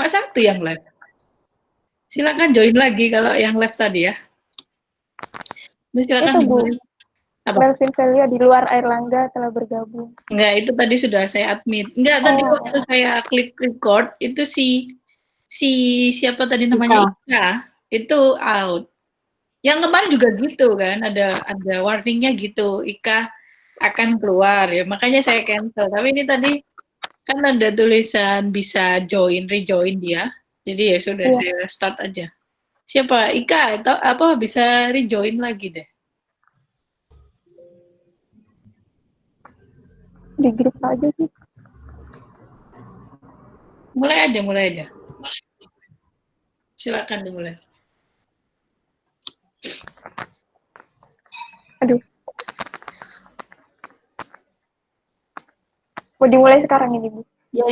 Cuma satu yang live. Silakan join lagi kalau yang live tadi ya. Silakan. Itu Bu, apa? Melvin Velia di luar Airlangga telah bergabung. Enggak, itu tadi sudah saya admit. Enggak, tadi waktu saya klik record, itu si siapa tadi namanya Ika, itu out. Yang kemarin juga gitu kan, ada warningnya gitu, Ika akan keluar ya, makanya saya cancel. Tapi ini tadi kan ada tulisan bisa rejoin dia. Jadi ya sudah saya start aja. Siapa? Ika atau apa bisa rejoin lagi deh. Di grup saja sih. Mulai aja. Silakan dimulai. Aduh. Mau dimulai sekarang ini, Bu? Ya.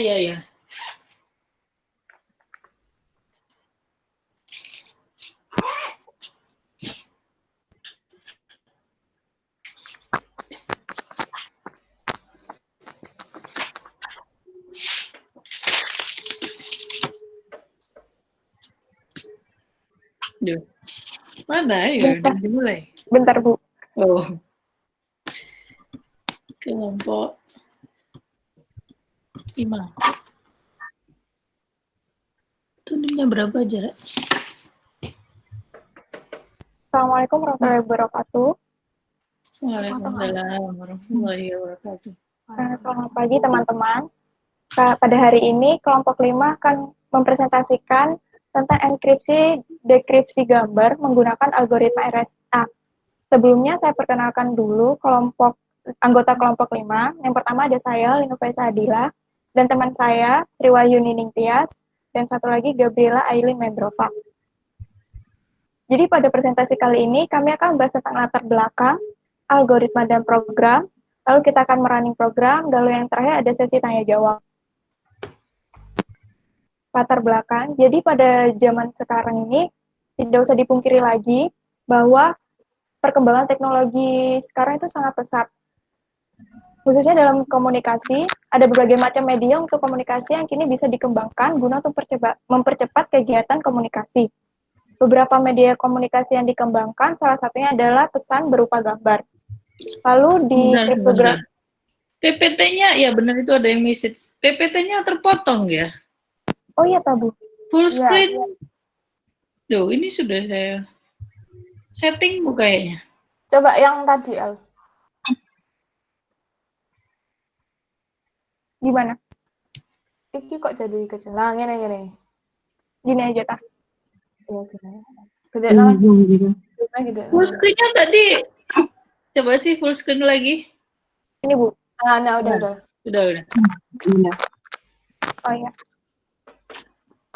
Duh. Mana ya? Udah dimulai. Bentar, Bu. Oh. Kelompok 5. Itu nimnya berapa aja, Rek? Assalamualaikum warahmatullahi wabarakatuh. Waalaikumsalam warahmatullahi wabarakatuh. Selamat pagi, teman-teman. Pada hari ini, kelompok 5 akan mempresentasikan tentang enkripsi dekripsi gambar menggunakan algoritma RSA. Sebelumnya saya perkenalkan dulu anggota kelompok 5. Yang pertama ada saya, Lino Faisa Adila, dan teman saya, Sriwayu Nining Tias, dan satu lagi Gabriela Aileen Mendrova. Jadi pada presentasi kali ini kami akan membahas tentang latar belakang, algoritma dan program, lalu kita akan merunning program, lalu yang terakhir ada sesi tanya jawab. Latar belakang, jadi pada zaman sekarang ini tidak usah dipungkiri lagi bahwa perkembangan teknologi sekarang itu sangat pesat. Khususnya dalam komunikasi, ada berbagai macam media untuk komunikasi yang kini bisa dikembangkan guna untuk mempercepat kegiatan komunikasi. Beberapa media komunikasi yang dikembangkan, salah satunya adalah pesan berupa gambar. Lalu di kriptografi. PPT-nya, ya benar itu ada yang message. PPT-nya terpotong ya? Oh iya, Tabu. Full screen. Duh, ini sudah saya setting bu kayaknya. Coba yang tadi, El. Gimana? Iki kok jadi kecil? Nah, gini. Gini aja, Tah. Iya, gede lagi. Full screen-nya tadi. Coba sih full screen lagi. Ini, Bu. Nah, udah. Udah. Oh iya.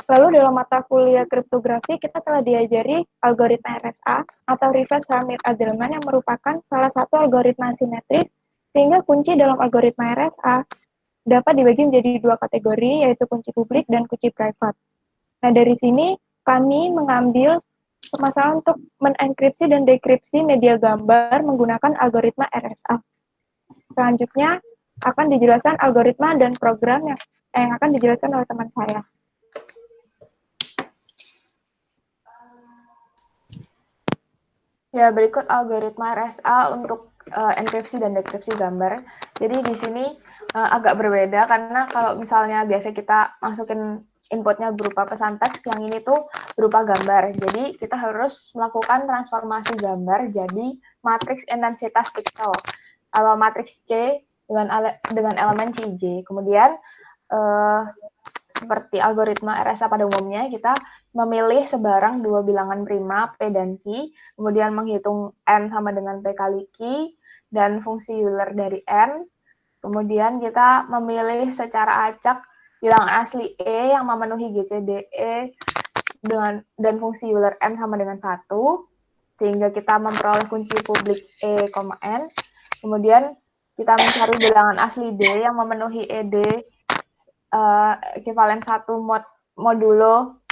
Lalu dalam mata kuliah kriptografi, kita telah diajari algoritma RSA atau Reverse Shamir Adelman yang merupakan salah satu algoritma simetris, sehingga kunci dalam algoritma RSA dapat dibagi menjadi dua kategori, yaitu kunci publik dan kunci private. Nah, dari sini kami mengambil permasalahan untuk menenkripsi dan dekripsi media gambar menggunakan algoritma RSA. Selanjutnya akan dijelaskan algoritma dan program yang akan dijelaskan oleh teman saya. Ya, berikut algoritma RSA untuk enkripsi dan dekripsi gambar. Jadi di sini agak berbeda karena kalau misalnya biasa kita masukin inputnya berupa pesan teks, yang ini tuh berupa gambar. Jadi kita harus melakukan transformasi gambar jadi matriks intensitas piksel. Kalau matriks C dengan elemen Cj. Kemudian seperti algoritma RSA pada umumnya, kita memilih sebarang dua bilangan prima P dan Q, kemudian menghitung N sama dengan P kali Q, dan fungsi Euler dari N. Kemudian kita memilih secara acak bilangan asli E yang memenuhi GCDE dan fungsi Euler M sama dengan 1, sehingga kita memperoleh kunci publik E, N. Kemudian kita mencari bilangan asli D yang memenuhi ED ekivalen 1 modulo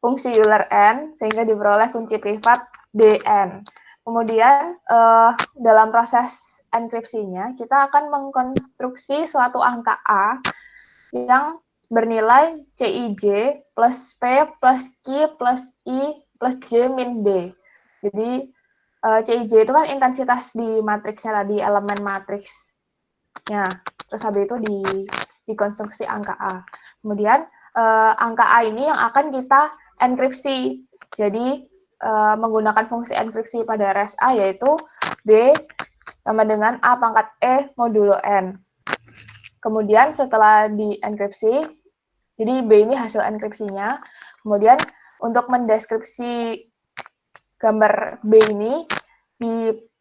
fungsi Euler N, sehingga diperoleh kunci privat Dn. Kemudian dalam proses enkripsinya, kita akan mengkonstruksi suatu angka A yang bernilai CIJ plus P plus Q plus I plus J min D. Jadi CIJ itu kan intensitas di matriksnya tadi, elemen matriksnya. Terus habis itu dikonstruksi angka A. Kemudian angka A ini yang akan kita enkripsi. Jadi menggunakan fungsi enkripsi pada RSA yaitu B sama dengan A pangkat E modulo N. Kemudian setelah dienkripsi, jadi B ini hasil enkripsinya. Kemudian untuk mendeskripsi gambar B ini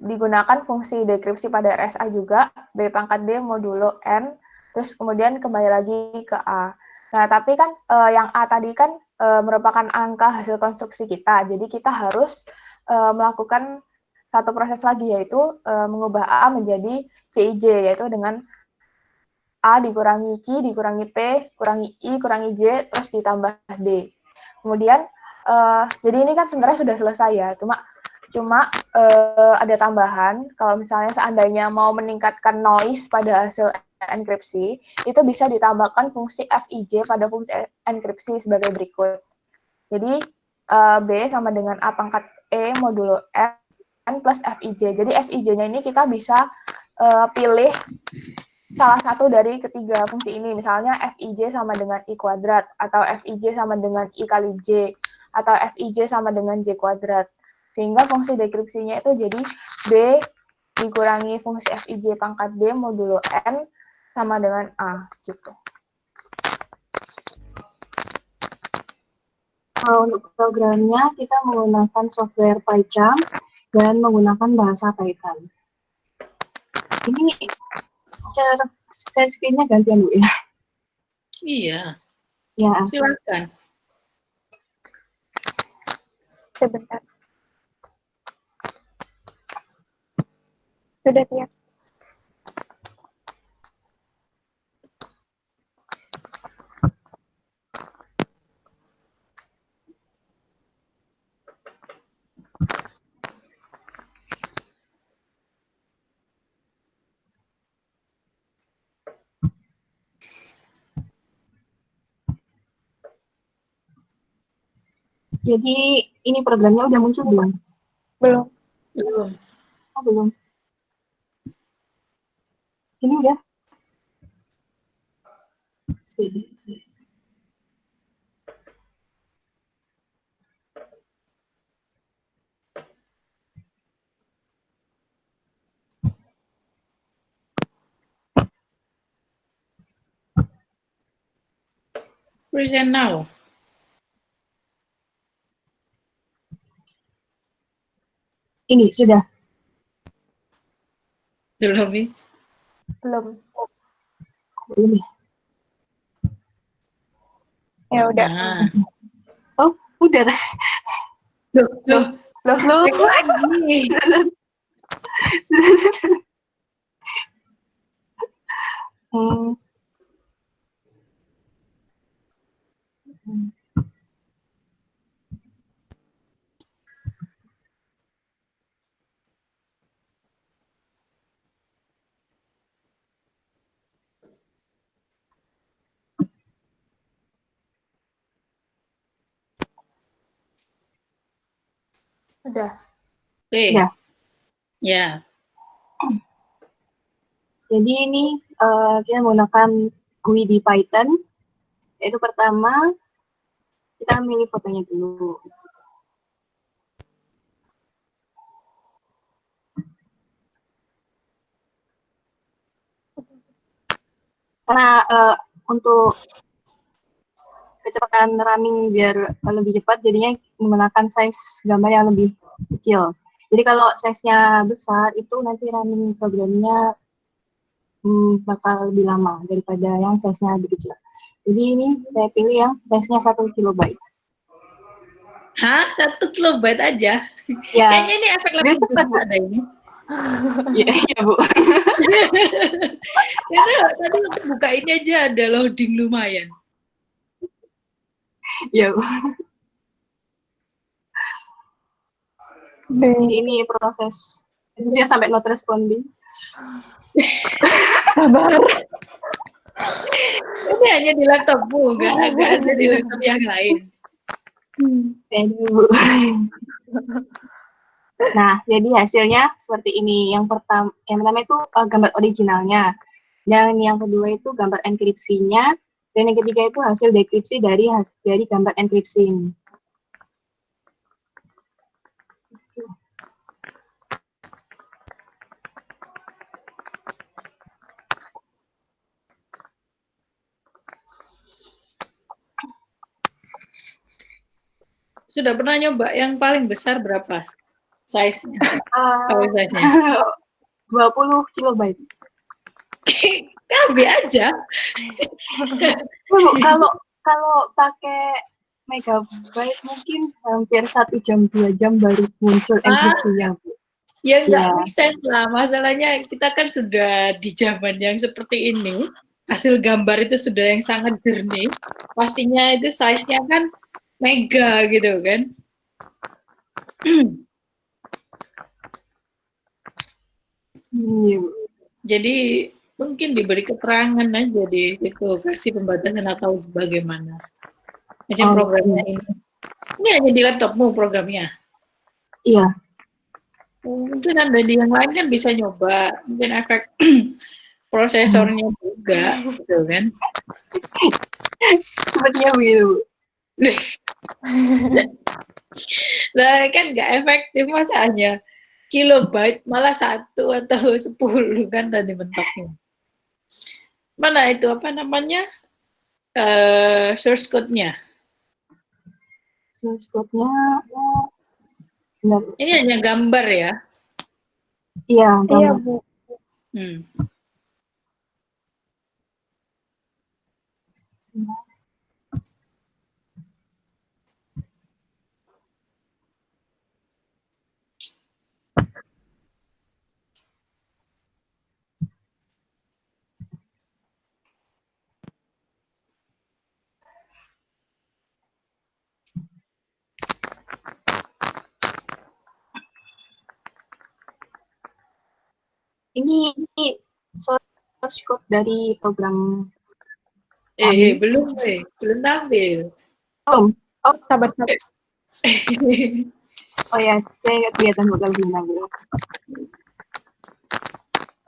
digunakan fungsi dekripsi pada RSA juga, B pangkat D modulo N, terus kemudian kembali lagi ke A. Nah, tapi kan yang A tadi kan merupakan angka hasil konstruksi kita, jadi kita harus melakukan satu proses lagi, yaitu mengubah A menjadi CIJ, yaitu dengan A dikurangi Q, dikurangi P, kurangi I, kurangi J, terus ditambah D. Kemudian, jadi ini kan sebenarnya sudah selesai ya, cuma ada tambahan, kalau misalnya seandainya mau meningkatkan noise pada hasil enkripsi, itu bisa ditambahkan fungsi FIJ pada fungsi enkripsi sebagai berikut. Jadi, B sama dengan A pangkat E modulo N plus FIJ. Jadi, FIJ-nya ini kita bisa pilih salah satu dari ketiga fungsi ini, misalnya FIJ sama dengan I kuadrat, atau FIJ sama dengan I kali J, atau FIJ sama dengan J kuadrat. Sehingga fungsi dekripsinya itu jadi B dikurangi fungsi FIJ pangkat D modulo N sama dengan A, gitu. Untuk programnya, kita menggunakan software PyCharm dan menggunakan bahasa Python. Ini share screen-nya gantian, Bu, ya? Iya. Ya. Silakan. Sebentar. Sudah, Tias. Jadi, ini programnya udah muncul belum? Belum. Belum. Oh, belum. Ini udah? Present now. Ini sudah. Belum. Belum. Belum ya? Ya udah. Nah. Oh, udah. Loh. Lagi. Udah. Oke. Ya. Ya. Jadi ini kita menggunakan GUI di Python. Yaitu pertama, kita milih fotonya dulu. Karena untuk kecepatan running biar lebih cepat, jadinya menggunakan size gambar yang lebih kecil. Jadi kalau size-nya besar, itu nanti running programnya bakal lebih lama daripada yang size-nya lebih kecil. Jadi ini saya pilih yang size-nya 1 kilobyte. Hah? 1 kilobyte aja? Ya. Kayaknya ini efek lebih cepat ada ini. Iya, Bu. Itu tadi buka ini aja ada loading lumayan. Iya, Bu. Jadi ini proses sampai not responding. Sabar. Ini hanya di laptopmu, nggak ada di laptop yang lain. Aduh. Nah, jadi hasilnya seperti ini. Yang pertama itu gambar originalnya, dan yang kedua itu gambar enkripsinya, dan yang ketiga itu hasil dekripsi dari gambar enkripsi ini. Sudah pernah nyoba yang paling besar berapa size-nya? Size-nya? 20 kilobyte. KB aja. Kalau pakai megabyte mungkin hampir 1 jam 2 jam baru muncul enkripsinya. Ya nggak make sense lah. Masalahnya kita kan sudah di zaman yang seperti ini. Hasil gambar itu sudah yang sangat jernih. Pastinya itu size-nya kan mega gitu kan. Jadi mungkin diberi keterangan aja di situ, kasih pembatasan atau bagaimana. Macam programnya ini. Ini hanya di laptopmu programnya? Iya. Mungkin ada di yang lain kan bisa nyoba. Mungkin efek prosesornya juga, gitu kan. Sepertinya begitu. Nah, kan nggak efektif masanya. Kilobyte malah 1 atau 10 kan tadi mentoknya. Mana itu apa namanya? Source code-nya. Source code-nya ini hanya gambar ya? Iya, gambar. Iya, Bu. Ini source code dari program. Belum tampil. Oh, sabar. Oh ya, saya nggak kelihatan bakal bilang dulu.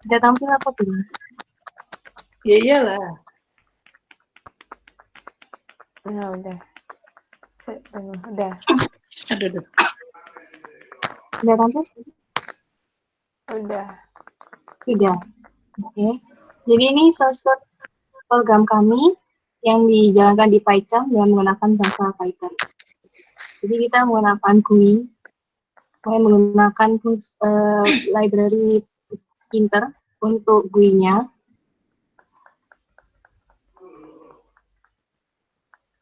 Sudah tampil apa belum? Ya iyalah. Nah, udah. Udah. Aduh. Sudah tampil? Udah. Tidak. Oke. Jadi ini source code program kami yang dijalankan di PyCharm dengan menggunakan bahasa Python. Jadi kita menggunakan GUI, menggunakan library Inter untuk GUI-nya.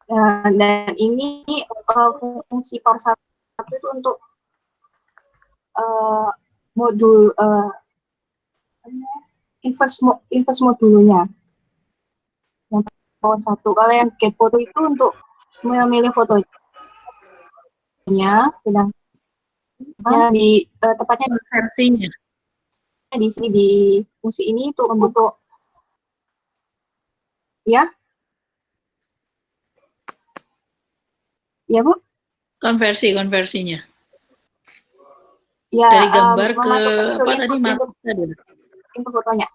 Dan ini fungsi power 1 itu untuk modul inverse modulnya. Yang power 1. Kalau yang get photo itu untuk memilih fotonya, sedang di tepatnya versinya di sini di fungsi ini itu untuk ya Bu, konversinya ya, dari gambar ke apa tadi input fotonya.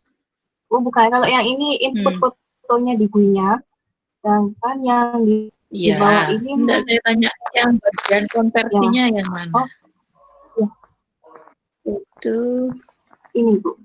Bukan, kalau yang ini input fotonya di GUI-nya, sedangkan yang di bawah ini enggak, saya tanya yang bagian konversinya yang mana. Ya. Itu ini Bu.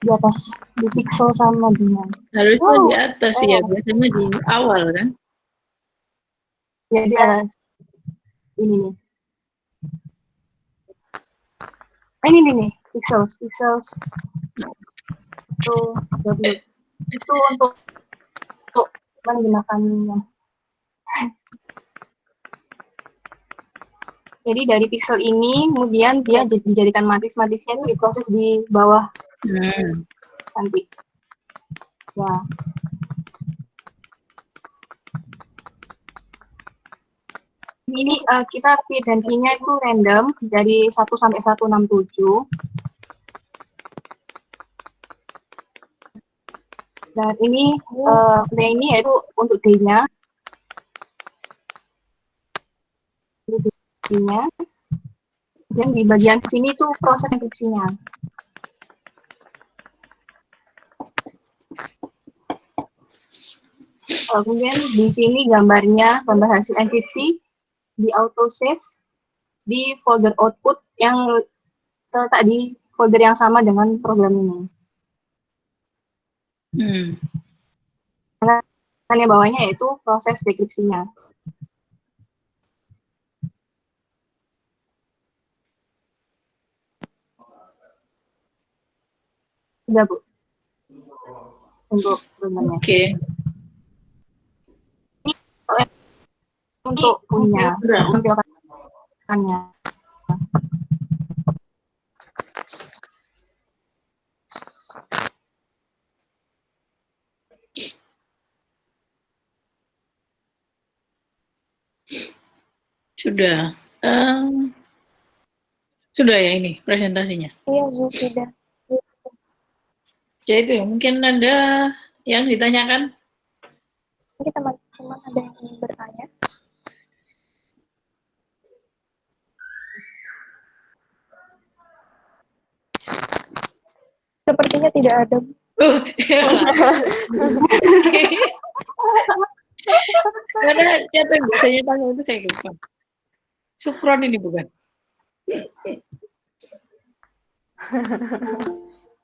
Di atas, di pixel sama dengan harusnya di atas ya, biasanya di awal kan. Ya, di atas ini nih. Ini nih pixels itu untuk menggunakan. Jadi dari pixel ini kemudian dia dijadikan matriksnya itu diproses di bawah nanti. Ya. Ini kita P dan Q-nya itu random dari 1 sampai 167. Dan ini D-nya yaitu untuk D-nya. D-nya. Dan di bagian sini tuh proses enkripsinya. Kemudian di sini gambar hasil enkripsi di autosave di folder output yang terletak di folder yang sama dengan program ini. Yang bawahnya yaitu proses dekripsinya. Sudah, Bu. Untuk programnya. Oke. Untuk punya tampilkannya. Sudah. Sudah ya ini presentasinya? Iya, Bu, sudah. Ya itu, mungkin ada yang ditanyakan? Mungkin teman-teman ada yang ingin bertanya? Sepertinya tidak ada, Bu. Ada siapa yang biasanya tanya itu saya lupa. Sukron ini bukan?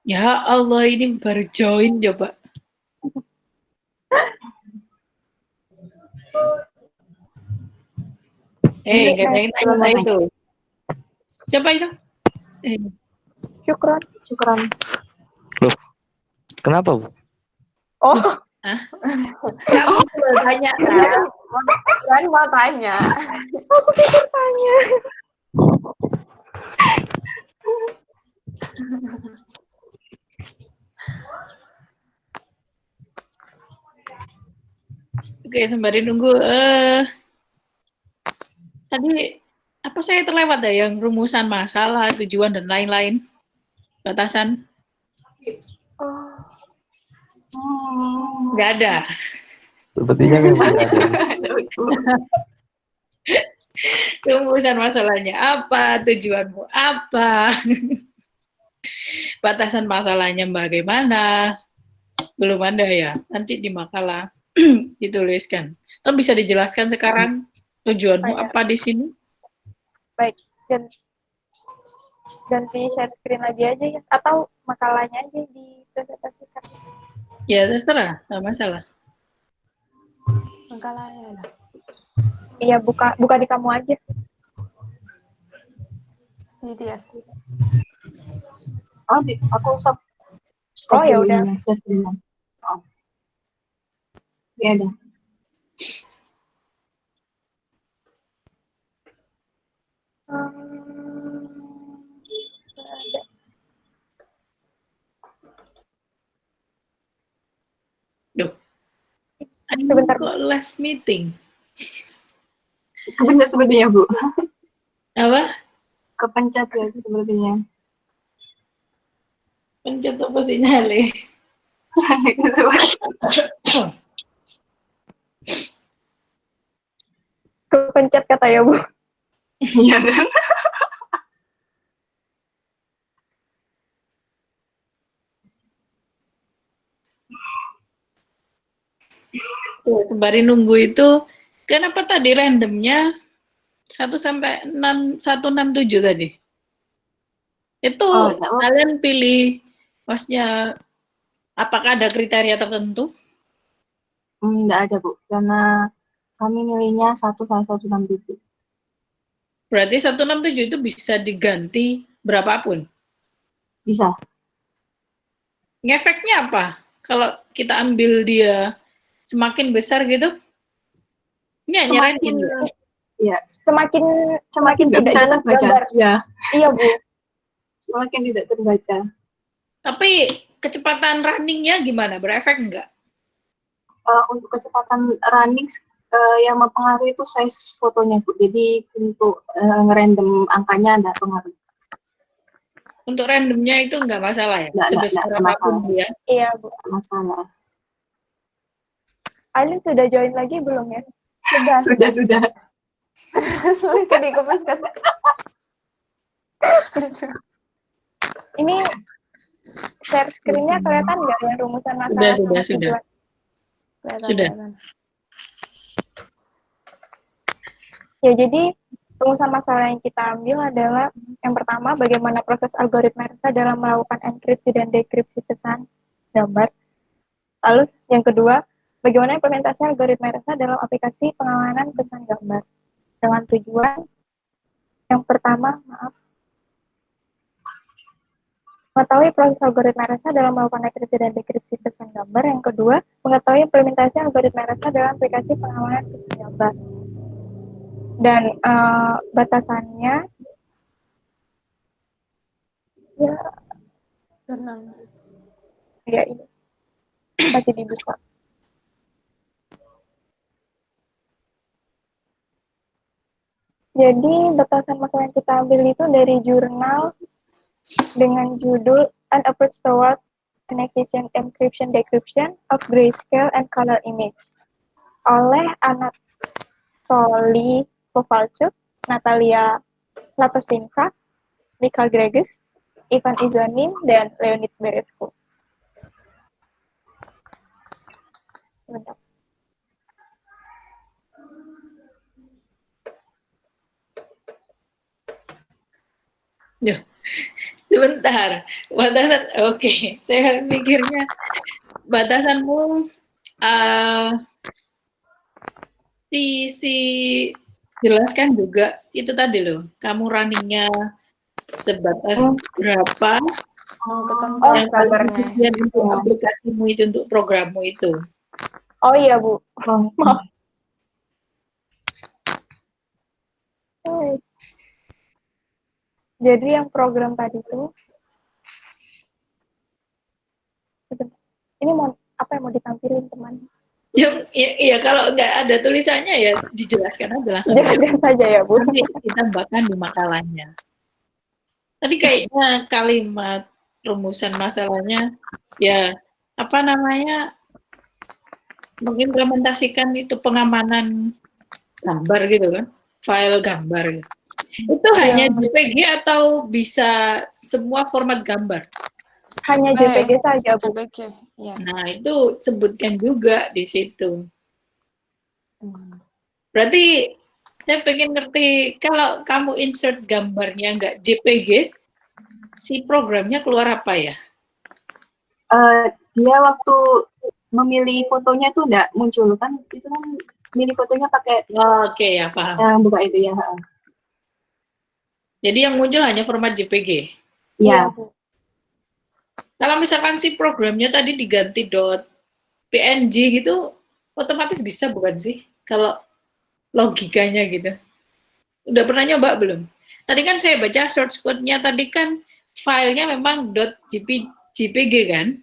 Ya Allah, ini baru join coba. Gak ada yang tanya itu. Siapa itu? Syukron. Loh, kenapa, Bu? Oh, Kamu boleh tanya, Kan mau tanya. aku pikir tanya. Oke, sembari nunggu. Tadi apa saya terlewat ya yang rumusan masalah, tujuan dan lain-lain, batasan? Nggak ada. Sepertinya memang ada. Rumusan masalahnya apa, tujuanmu apa, batasan masalahnya bagaimana, belum ada ya. Nanti di makalah dituliskan. Atau bisa dijelaskan sekarang tujuanmu apa di sini? Baik, ganti share screen lagi aja ya, atau makalahnya aja dipresentasikan. Ya terserah, nggak masalah. Makalahnya lah. Iya, buka di kamu aja. Jadi ya. Oh, aku stop Ya udah. Oh. Ya ada. Duh, Sebentar, kok last meeting? Kepencet sepertinya, Bu. Apa? Kepencet ya sepertinya. Pencet apa sinyalnya? Kepencet kata ya, Bu. Iya kan? Sembari nunggu itu, kenapa tadi randomnya 1 sampai 167 tadi? Itu kalian pilih maksudnya apakah ada kriteria tertentu? Enggak ada, Bu. Karena kami milihnya 1 sampai 167. Berarti 167 itu bisa diganti berapapun? Bisa. Ngefeknya apa? Kalau kita ambil dia semakin besar gitu? Ini hanya Semakin random. ya, semakin nggak tidak bisa jelas terbaca. gambar. Ya. Iya, Bu. Semakin tidak terbaca. Tapi kecepatan runningnya gimana? Berefek nggak? Untuk kecepatan running yang mempengaruhi itu size fotonya, Bu. Jadi untuk ngerandom angkanya ada pengaruh. Untuk randomnya itu nggak masalah ya? Sebesar Nggak apapun masalah. dia. Iya, Bu. Nggak masalah. Alin sudah join lagi belum ya? Sudah. Kan dikemas kan. Ini share screen-nya kelihatan nggak yang rumusan masalah sama tujuan? Kelihatan. Ya, jadi rumusan masalah yang kita ambil adalah yang pertama, bagaimana proses algoritma RSA dalam melakukan enkripsi dan dekripsi pesan gambar. Lalu yang kedua, bagaimana implementasi algoritma RSA dalam aplikasi pengamanan pesan gambar. Dengan tujuan yang pertama, mengetahui proses algoritma RSA dalam melakukan enkripsi dan dekripsi pesan gambar. Yang kedua, mengetahui implementasi algoritma RSA dalam aplikasi pengamanan pesan gambar. Dan batasannya ya ini masih dibuka. Jadi batasan masalah yang kita ambil itu dari jurnal dengan judul An Approach Toward an Efficient Encryption Decryption of Grayscale and Color Image oleh Anatoly Kovalchuk, Natalia Latosinka, Michael Greges, Ivan Izonin, dan Leonid Berescu. Bentar. Sebentar, batasan, oke. Saya mikirnya batasanmu jelaskan juga itu tadi loh, kamu runningnya sebatas berapa ketentuan gambarnya untuk aplikasimu itu, untuk programmu itu. Oh iya, Bu. Maaf. Jadi yang program tadi tuh, ini mau apa yang mau ditampilin teman? Ya kalau nggak ada tulisannya ya dijelaskan aja langsung. Jelaskan saja ya, Bu. Nanti ditambahkan di makalahnya. Tadi kayaknya kalimat rumusan masalahnya ya apa namanya, mengimplementasikan itu pengamanan gambar gitu kan, file gambar gitu. Itu hanya JPG atau bisa semua format gambar? Hanya JPG saja, Bu. JPG, ya. Nah, itu sebutkan juga di situ. Berarti saya pengen ngerti, kalau kamu insert gambarnya nggak JPG, si programnya keluar apa ya? Dia waktu memilih fotonya tuh nggak muncul kan, itu kan milih fotonya pakai Oke, ya paham. yang buka itu ya. Jadi yang muncul hanya format JPG. Iya. Kalau misalkan si programnya tadi diganti .png gitu, otomatis bisa bukan sih? Kalau logikanya gitu. Udah pernah nyoba belum? Tadi kan saya baca source code-nya tadi kan filenya memang .jpg kan?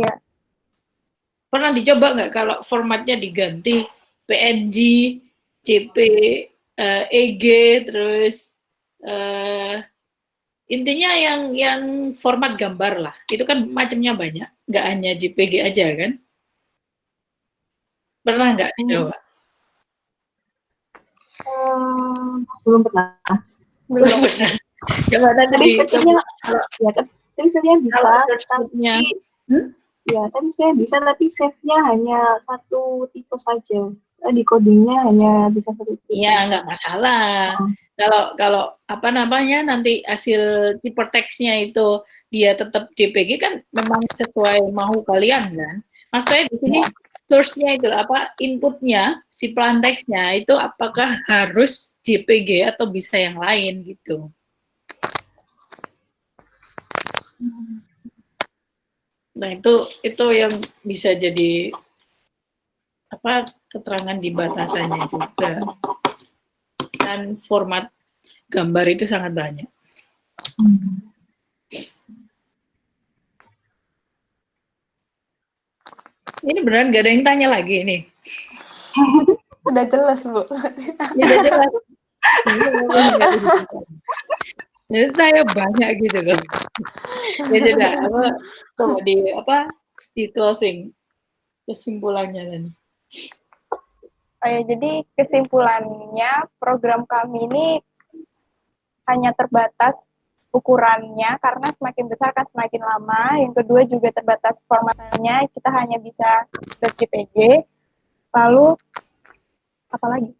Iya. Pernah dicoba nggak kalau formatnya diganti PNG, JPEG, terus intinya yang format gambar lah. Itu kan macamnya banyak, nggak hanya JPG aja kan? Pernah nggak dicoba? Belum pernah. Coba tapi sebenarnya bisa, tapi saya bisa, tapi save-nya hanya satu tipe saja. Di codingnya hanya bisa satu tipe. Iya, nggak masalah. Kalau apa namanya nanti hasil hypertext-nya itu dia tetap JPG kan memang sesuai mau kalian kan. Mas saya di sini source-nya itu apa, inputnya si plain text-nya itu apakah harus JPG atau bisa yang lain gitu. Nah itu yang bisa jadi apa, keterangan di batasannya juga. Dan format gambar itu sangat banyak. Ini beneran gak ada yang tanya lagi nih? Udah jelas, Bu. Ya udah jelas. Jadi saya banyak gitu loh. Ya sudah, coba di closing kesimpulannya tadi. Jadi kesimpulannya program kami ini hanya terbatas ukurannya karena semakin besar kan semakin lama. Yang kedua juga terbatas formatnya, kita hanya bisa .jpg. Lalu apa lagi?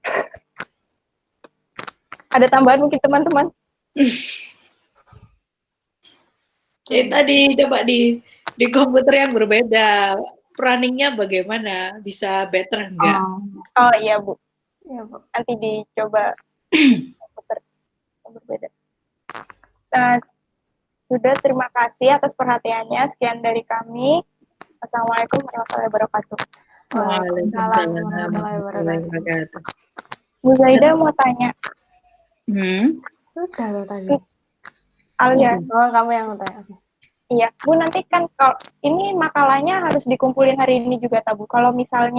Ada tambahan mungkin teman-teman? Tadi coba di komputer yang berbeda, runningnya bagaimana? Bisa better enggak? Oh iya Bu, Iya, Bu. nanti dicoba komputer yang berbeda. Nah, sudah, terima kasih atas perhatiannya. Sekian dari kami. Assalamualaikum warahmatullahi wabarakatuh. Waalaikumsalam warahmatullahi wabarakatuh. Bu Zaida mau tanya. Sudah loh tadi. Alia. Oh, kamu yang mau tanya. Iya, Bu, nanti kan kalau ini makalahnya harus dikumpulin hari ini juga, Bu. Kalau misalnya